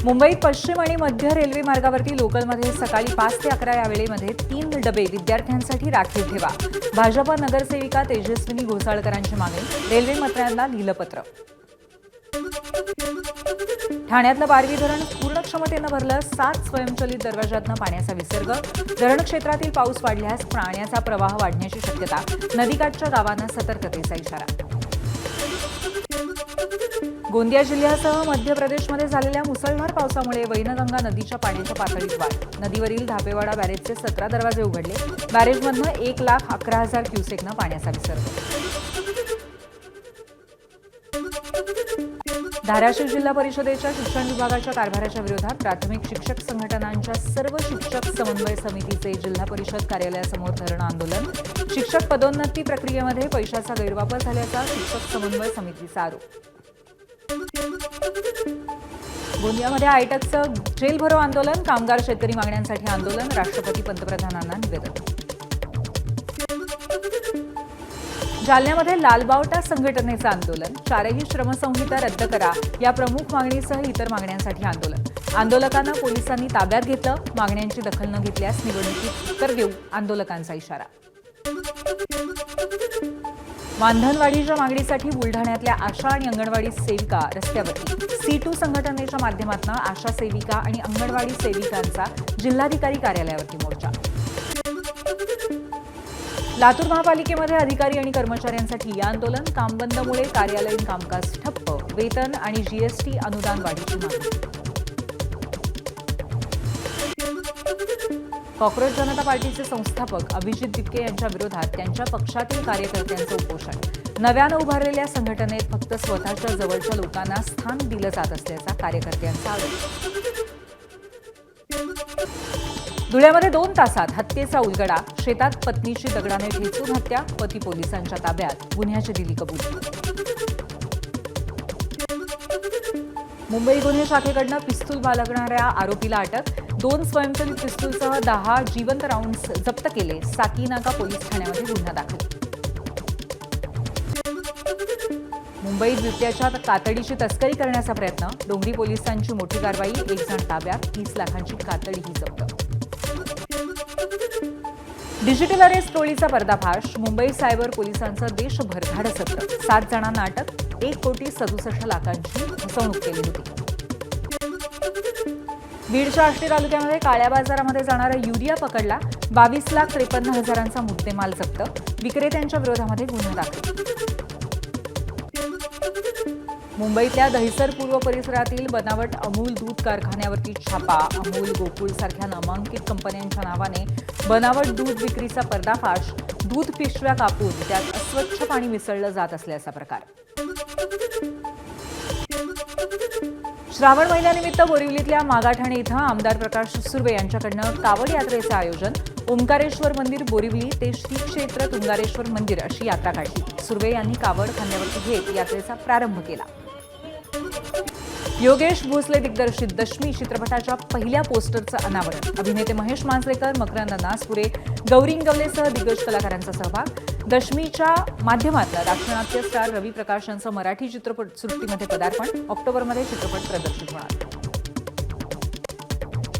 मुंबईत पश्चिम आणि मध्य रेल्वे मार्गावरती लोकलमध्ये सकाळी 5 ते 11 या वेळेमध्ये 3 डबे विद्यार्थ्यांसाठी राखीव ठेवा. भाजपा नगरसेविका तेजस्विनी घोसाळकरांची मागणी. रेल्वे मंत्र्यांना लिहिलं पत्र. ठाण्यातलं बारवी धरण पूर्ण क्षमतेनं भरलं. 7 स्वयंचलित दरवाजातनं पाण्याचा विसर्ग. धरण क्षेत्रातील पाऊस वाढल्यास पाण्याचा प्रवाह वाढण्याची शक्यता. नदीकाठच्या गावांना सतर्कतेचा इशारा. गोंदिया जिल्ह्यासह मध्य प्रदेशमध्ये झालेल्या मुसळधार पावसामुळे वैनगंगा नदीच्या पाण्याच्या पातळीत वाढ. नदीवरील धापेवाडा बॅरेजचे 17 दरवाजे उघडले. बॅरेजमधनं 1,11,000 क्युसेकनं पाण्याचा विसर्ग. धाराशिव जिल्हा परिषदेच्या शिक्षण विभागाच्या कारभाराच्या विरोधात प्राथमिक शिक्षक संघटनांच्या सर्व शिक्षक समन्वय समितीचे जिल्हा परिषद कार्यालयासमोर धरणं आंदोलन. शिक्षक पदोन्नती प्रक्रियेमध्ये पैशाचा गैरवापर झाल्याचा शिक्षक समन्वय समितीचा आरोप. गोंदियामध्ये आयटकचं जेल भरो आंदोलन. कामगार शेतकरी मागण्यांसाठी आंदोलन. राष्ट्रपती पंतप्रधानांना निवेदन. जालन्यामध्ये लालबावटा संघटनेचं आंदोलन. 4ही श्रमसंहिता रद्द करा या प्रमुख मागणीसह इतर मागण्यांसाठी आंदोलन. आंदोलकांना पोलिसांनी ताब्यात घेतलं. मागण्यांची दखल न घेतल्यास निवडणुकीत उत्तर देऊ, आंदोलकांचा इशारा. मानधनवाढीच्या मागणीसाठी बुलढाण्यातल्या आशा आणि अंगणवाडी सेविका रस्त्यावरती. C2 संघटनेच्या माध्यमातून आशा सेविका आणि अंगणवाडी सेविकांचा जिल्हाधिकारी कार्यालयावरती मोर्चा. लातूर महापालिकेमध्ये अधिकारी आणि कर्मचाऱ्यांसाठी आंदोलन. कामबंदमुळे कार्यालयीन कामकाज ठप्प. वेतन आणि GST अनुदान वाढीची मागणी. कॉक्रोच जनता पार्टीचे संस्थापक अभिजित दिपके यांच्या विरोधात त्यांच्या पक्षातील कार्यकर्त्यांचं उपोषण. नव्यानं उभारलेल्या संघटनेत फक्त स्वतःच्या जवळच्या लोकांना स्थान दिलं जात असल्याचा कार्यकर्त्यांचा आरोप. धुळ्यामध्ये 2 तासात हत्येचा उलगडा. शेतात पत्नीची दगडाने ठेचून हत्या. पती पोलिसांच्या ताब्यात. गुन्ह्याची दिली कबुली. मुंबई गुन्हे शाखेकडनं पिस्तूल बाळगणाऱ्या आरोपीला अटक. 2 स्वयंचलित पिस्तूलसह 10 जिवंत राऊंड्स जप्त केले. साकीनाका पोलीस ठाण्यामध्ये गुन्हा दाखल. मुंबईत बिबट्याच्या कातडीची तस्करी करण्याचा प्रयत्न. डोंगरी पोलिसांची मोठी कारवाई. 1 जण ताब्यात. 30 लाखांची कातडीही जप्त. डिजिटल अरेस्ट टोळीचा पर्दाफाश. मुंबई सायबर पोलिसांचं देशभर धाडसत्र. 7 जणांना अटक. 1,67,00,000ची फसवणूक केली होती. बीडच्या आष्टी तालुक्यामध्ये काळ्या बाजारामध्ये जाणारा युरिया पकडला. 22,53,000चा मुद्देमाल जप्त. विक्रेत्यांच्या विरोधामध्ये गुन्हा दाखल. मुंबईतल्या दहिसर पूर्व परिसरातील बनावट अमूल दूध कारखान्यावरती छापा. अमूल, गोकुळ सारख्या नामांकित कंपन्यांच्या नावाने बनावट दूध विक्रीचा पर्दाफाश. दूध पिशव्या कापून त्यात अस्वच्छ पाणी मिसळलं जात असल्याचा प्रकार. श्रावण महिन्यानिमित्त बोरिवलीतल्या मागाठाणे इथं आमदार प्रकाश सुर्वे यांच्याकडनं कावड यात्रेचं आयोजन. ओंकारेश्वर मंदिर बोरिवली ते श्री क्षेत्र तुंगारेश्वर मंदिर अशी यात्रा काढली. सुर्वे यांनी कावड खांद्यावरती घेत यात्रेचा प्रारंभ केला. योगेश भोसले दिग्दर्शित दशमी चित्रपटाच्या पहिल्या पोस्टरचं अनावरण. अभिनेते महेश मांजरेकर, मकरंद नासपुरे, गौरी इंगवलेसह दिग्गज कलाकारांचा सहभाग. दशमीच्या माध्यमातून दाक्षिणात्य स्टार रवी प्रकाश यांचं मराठी चित्रपटसृष्टीमध्ये पदार्पण. ऑक्टोबरमध्ये चित्रपट प्रदर्शित होणार.